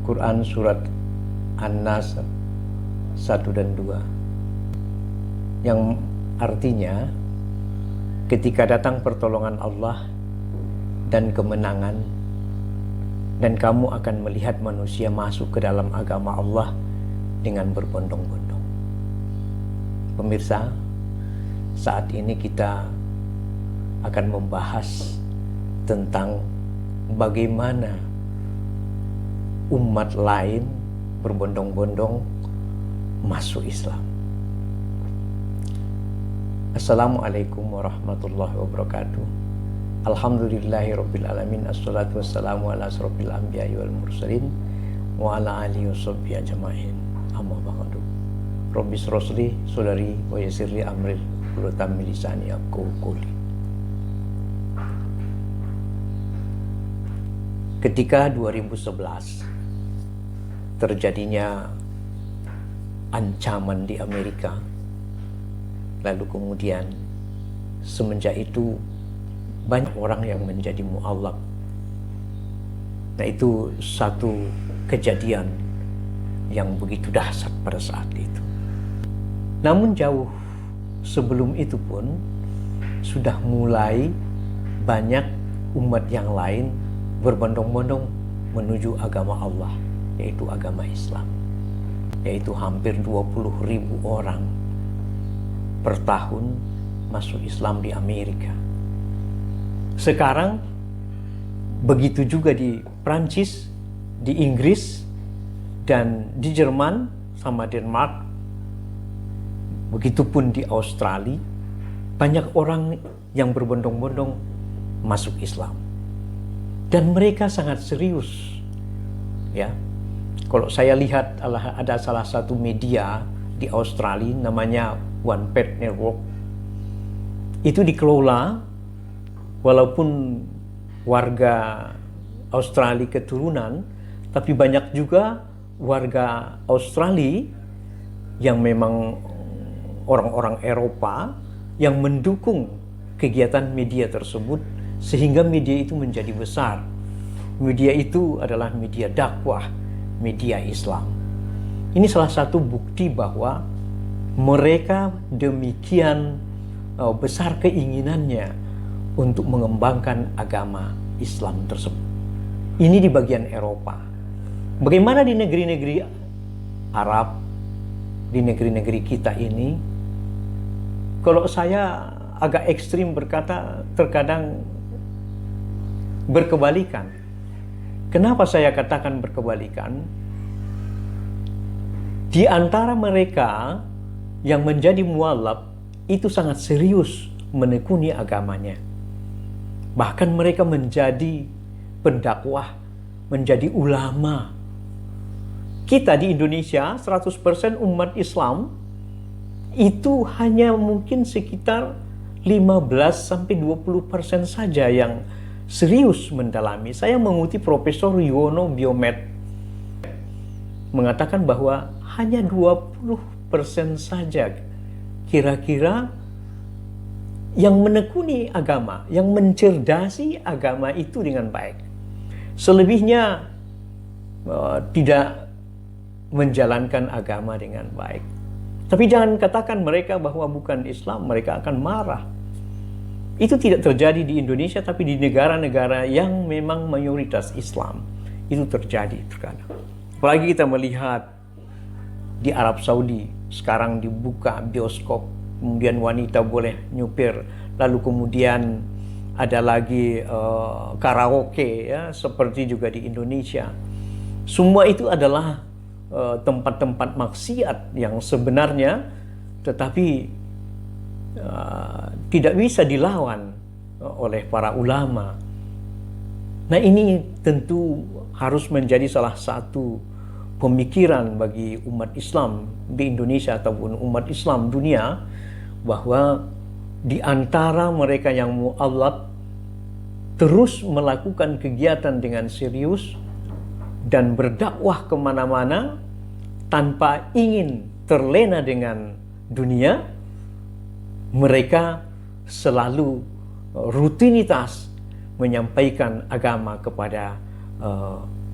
Quran surat An-Nas 1 dan 2, yang artinya ketika datang pertolongan Allah dan kemenangan, dan kamu akan melihat manusia masuk ke dalam agama Allah dengan berbondong-bondong. Pemirsa, saat ini kita akan membahas tentang bagaimana umat lain berbondong-bondong masuk Islam. Assalamualaikum warahmatullahi wabarakatuh. Alhamdulillahirabbil alamin, assalatu wassalamu ala asrofil anbiya'i wal mursalin wa ala alihi washabbihi ajmain. Amma ba'du. Rabbi shrahli sadri wa yassirli amri wahlul lisani yafqahu qawli. Ketika 2011 terjadinya ancaman di Amerika, lalu kemudian semenjak itu banyak orang yang menjadi mu'allaq. Nah, itu satu kejadian yang begitu dahsyat pada saat itu. Namun jauh sebelum itu pun sudah mulai banyak umat yang lain berbondong-bondong menuju agama Allah, yaitu agama Islam, yaitu hampir 20.000 orang per tahun masuk Islam di Amerika. Sekarang begitu juga di Prancis, di Inggris, dan di Jerman sama Denmark. Begitupun di Australia, banyak orang yang berbondong-bondong masuk Islam. Dan mereka sangat serius. Ya. Kalau saya lihat ada salah satu media di Australia namanya One Pet Network. Itu dikelola walaupun warga Australia keturunan, tapi banyak juga warga Australia yang memang orang-orang Eropa yang mendukung kegiatan media tersebut, sehingga media itu menjadi besar. Media itu adalah media dakwah, media Islam. Ini salah satu bukti bahwa mereka demikian besar keinginannya untuk mengembangkan agama Islam tersebut. Ini di bagian Eropa. Bagaimana di negeri-negeri Arab, di negeri-negeri kita ini? Kalau saya agak ekstrim berkata, terkadang berkebalikan. Kenapa saya katakan berkebalikan? Di antara mereka yang menjadi mu'allaq itu sangat serius menekuni agamanya. Bahkan mereka menjadi pendakwah, menjadi ulama. Kita di Indonesia 100% umat Islam itu hanya mungkin sekitar 15-20% saja yang serius mendalami. Saya mengutip Profesor Yuwono Biomed mengatakan bahwa hanya 20% saja kira-kira yang menekuni agama, yang mencerdasi agama itu dengan baik. Selebihnya tidak menjalankan agama dengan baik. Tapi jangan katakan mereka bahwa bukan Islam, mereka akan marah. Itu tidak terjadi di Indonesia, tapi di negara-negara yang memang mayoritas Islam itu terjadi terkadang. Apalagi kita melihat di Arab Saudi, sekarang dibuka bioskop, kemudian wanita boleh nyupir, lalu kemudian ada lagi karaoke, ya, seperti juga di Indonesia. Semua itu adalah tempat-tempat maksiat yang sebenarnya tetapi tidak bisa dilawan oleh para ulama. Nah, ini tentu harus menjadi salah satu pemikiran bagi umat Islam di Indonesia ataupun umat Islam dunia, bahwa di antara mereka yang mu'allaq terus melakukan kegiatan dengan serius dan berdakwah kemana-mana tanpa ingin terlena dengan dunia. Mereka selalu rutinitas menyampaikan agama kepada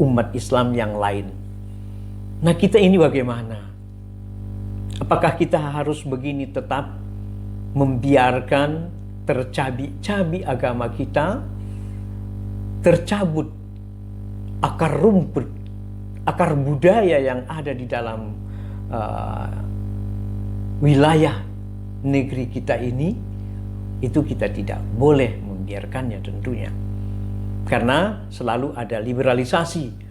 umat Islam yang lain Nah, kita ini bagaimana? Apakah kita harus begini tetap membiarkan tercabik-cabik agama kita, tercabut akar rumput, akar budaya yang ada di dalam wilayah negeri kita ini? Itu kita tidak boleh membiarkannya tentunya. Karena selalu ada liberalisasi.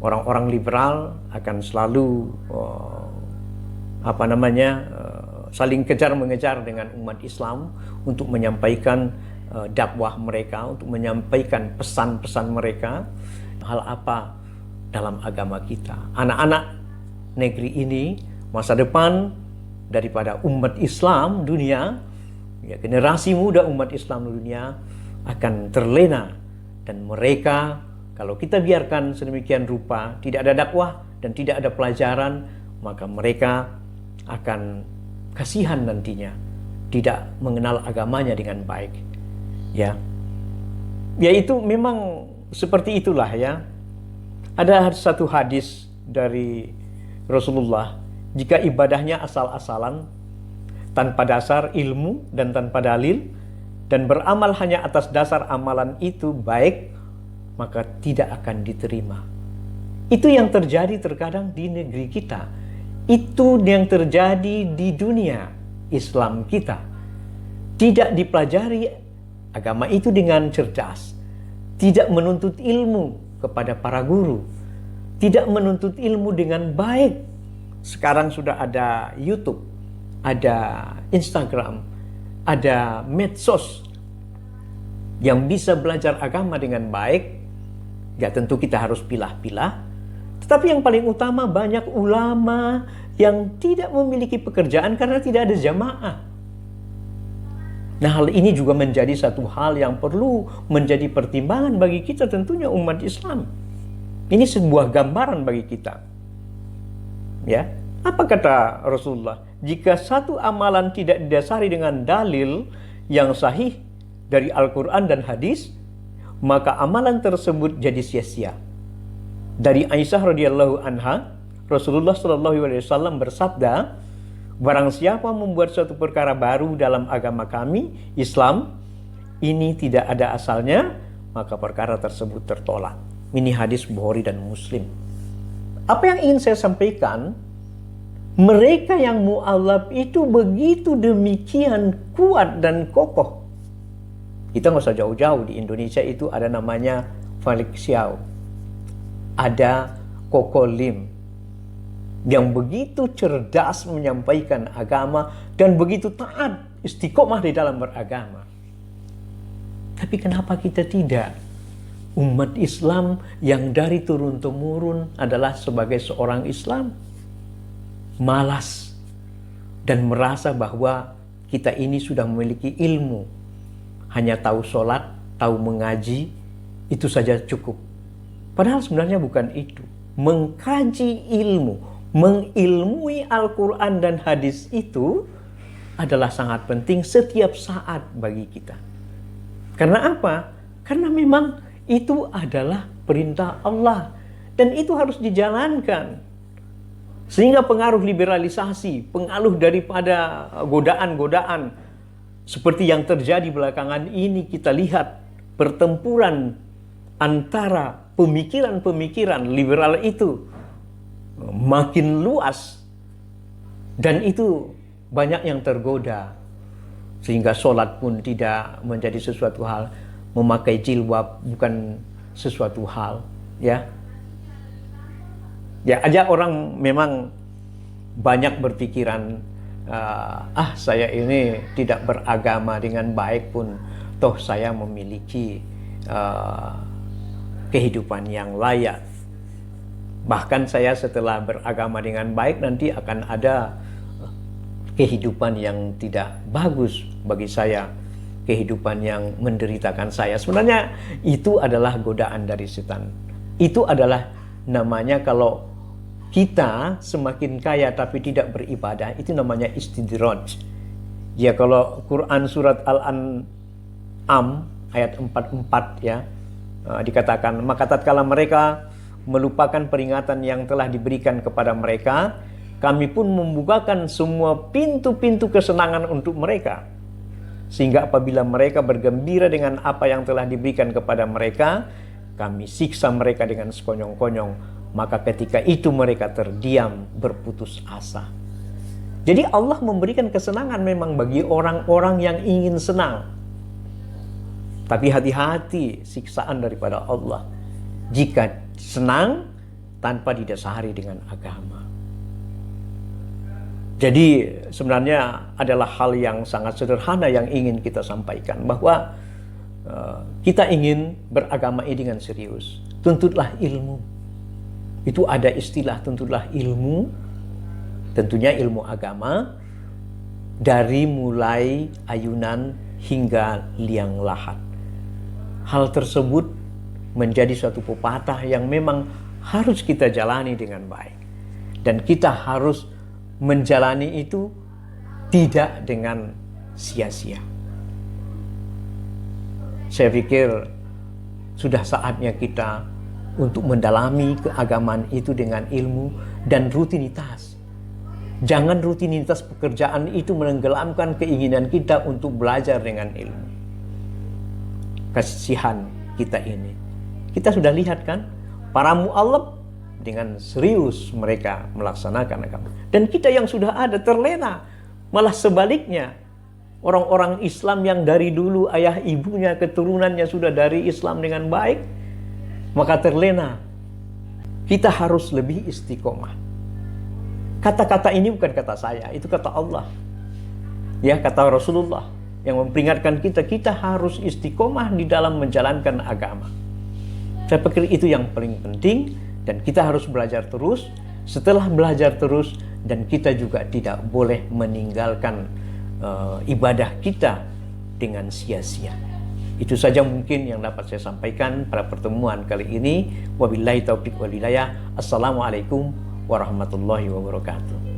Orang-orang liberal akan selalu saling kejar-mengejar dengan umat Islam untuk menyampaikan dakwah mereka, untuk menyampaikan pesan-pesan mereka. Hal apa dalam agama kita? Anak-anak negeri ini, masa depan daripada umat Islam dunia, ya, generasi muda umat Islam dunia akan terlena, dan mereka, kalau kita biarkan sedemikian rupa, tidak ada dakwah dan tidak ada pelajaran, maka mereka akan kasihan nantinya, tidak mengenal agamanya dengan baik. Ya, itu memang seperti itulah ya. Ada satu hadis dari Rasulullah, jika ibadahnya asal-asalan, tanpa dasar ilmu dan tanpa dalil, dan beramal hanya atas dasar amalan itu baik, maka tidak akan diterima. Itu yang terjadi terkadang di negeri kita. Itu yang terjadi di dunia Islam kita. Tidak dipelajari agama itu dengan cerdas. Tidak menuntut ilmu kepada para guru. Tidak menuntut ilmu dengan baik. Sekarang sudah ada YouTube, ada Instagram, ada medsos yang bisa belajar agama dengan baik. Ya, tentu kita harus pilah-pilah. Tetapi yang paling utama, banyak ulama yang tidak memiliki pekerjaan karena tidak ada jamaah. Nah, hal ini juga menjadi satu hal yang perlu menjadi pertimbangan bagi kita, tentunya umat Islam. Ini sebuah gambaran bagi kita. Ya, apa kata Rasulullah? Jika satu amalan tidak didasari dengan dalil yang sahih dari Al-Quran dan hadis, maka amalan tersebut jadi sia-sia. Dari Aisyah radhiyallahu anha, Rasulullah SAW bersabda, barang siapa membuat suatu perkara baru dalam agama kami, Islam, ini tidak ada asalnya, maka perkara tersebut tertolak. Ini hadis Bukhari dan Muslim. Apa yang ingin saya sampaikan, mereka yang mu'alaf itu begitu demikian kuat dan kokoh. Kita nggak usah jauh-jauh, di Indonesia itu ada namanya Felix Xiao, ada Koko Lim, yang begitu cerdas menyampaikan agama dan begitu taat, istiqomah di dalam beragama. Tapi kenapa kita tidak? Umat Islam yang dari turun-temurun adalah sebagai seorang Islam malas dan merasa bahwa kita ini sudah memiliki ilmu, hanya tahu sholat, tahu mengaji, itu saja cukup. Padahal sebenarnya bukan itu. Mengkaji ilmu, mengilmui Al-Quran dan hadis itu adalah sangat penting setiap saat bagi kita. Karena apa? Karena memang itu adalah perintah Allah dan itu harus dijalankan. Sehingga pengaruh liberalisasi, pengaruh daripada godaan-godaan seperti yang terjadi belakangan ini, kita lihat pertempuran antara pemikiran-pemikiran liberal itu makin luas, dan itu banyak yang tergoda, sehingga sholat pun tidak menjadi sesuatu hal, memakai jilbab bukan sesuatu hal, ya. Ya, aja orang memang banyak berpikiran, saya ini tidak beragama dengan baik pun, toh saya memiliki kehidupan yang layak. Bahkan saya setelah beragama dengan baik nanti akan ada kehidupan yang tidak bagus bagi saya, kehidupan yang menderitakan saya. Sebenarnya itu adalah godaan dari setan. Itu adalah namanya, kalau kita semakin kaya tapi tidak beribadah, itu namanya istidraj. Ya, kalau Quran surat Al-An'am ayat 44 ya, dikatakan, maka tatkala mereka melupakan peringatan yang telah diberikan kepada mereka, kami pun membukakan semua pintu-pintu kesenangan untuk mereka. Sehingga apabila mereka bergembira dengan apa yang telah diberikan kepada mereka, kami siksa mereka dengan sekonyong-konyong. Maka ketika itu mereka terdiam berputus asa. Jadi Allah memberikan kesenangan memang bagi orang-orang yang ingin senang. Tapi hati-hati siksaan daripada Allah jika senang tanpa didasari dengan agama. Jadi sebenarnya adalah hal yang sangat sederhana yang ingin kita sampaikan, bahwa kita ingin beragama ini dengan serius. Tuntutlah ilmu. Itu ada istilah tuntutlah ilmu, tentunya ilmu agama, dari mulai ayunan hingga liang lahat. Hal tersebut menjadi suatu pepatah yang memang harus kita jalani dengan baik. Dan kita harus menjalani itu tidak dengan sia-sia. Saya pikir sudah saatnya kita untuk mendalami keagamaan itu dengan ilmu dan rutinitas. Jangan rutinitas pekerjaan itu menenggelamkan keinginan kita untuk belajar dengan ilmu. Kasihan kita ini. Kita sudah lihat kan, para mu'alaf dengan serius mereka melaksanakan agama. Dan kita yang sudah ada terlena. Malah sebaliknya, orang-orang Islam yang dari dulu ayah ibunya, keturunannya sudah dari Islam dengan baik, maka terlena. Kita harus lebih istiqomah. Kata-kata ini bukan kata saya, itu kata Allah. Ya, kata Rasulullah yang memperingatkan kita, kita harus istiqomah di dalam menjalankan agama. Saya pikir itu yang paling penting, dan kita harus belajar terus. Setelah belajar terus, dan kita juga tidak boleh meninggalkan ibadah kita dengan sia-sia. Itu saja mungkin yang dapat saya sampaikan pada pertemuan kali ini. Wabillahi taufiq wal hidayah. Assalamualaikum warahmatullahi wabarakatuh.